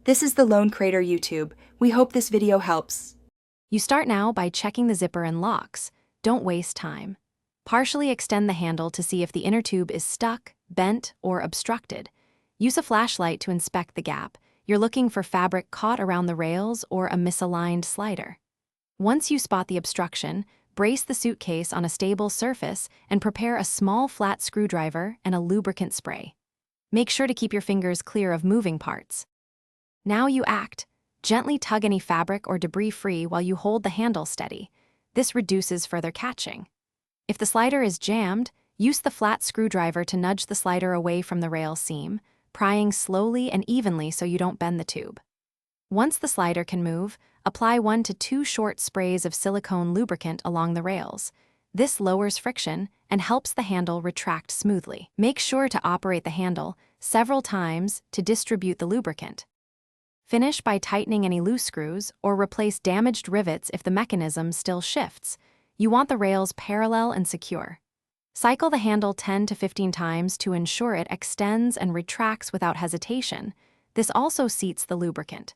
This is the Lone Crater YouTube. We hope this video helps. You start now by checking the zipper and locks. Don't waste time. Partially extend the handle to see if the inner tube is stuck, bent, or obstructed. Use a flashlight to inspect the gap. You're looking for fabric caught around the rails or a misaligned slider. Once you spot the obstruction, brace the suitcase on a stable surface and prepare a small flat screwdriver and a lubricant spray. Make sure to keep your fingers clear of moving parts. Now you act. Gently tug any fabric or debris free while you hold the handle steady. This reduces further catching. If the slider is jammed, use the flat screwdriver to nudge the slider away from the rail seam, prying slowly and evenly so you don't bend the tube. Once the slider can move, apply 1 to 2 short sprays of silicone lubricant along the rails. This lowers friction and helps the handle retract smoothly. Make sure to operate the handle several times to distribute the lubricant. Finish by tightening any loose screws or replace damaged rivets if the mechanism still shifts. You want the rails parallel and secure. Cycle the handle 10 to 15 times to ensure it extends and retracts without hesitation. This also seats the lubricant.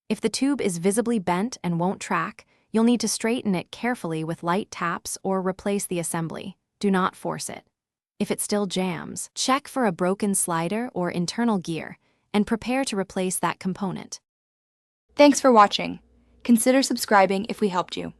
If the tube is visibly bent and won't track, you'll need to straighten it carefully with light taps or replace the assembly. Do not force it. If it still jams, check for a broken slider or internal gear and prepare to replace that component. Thanks for watching. Consider subscribing if we helped you.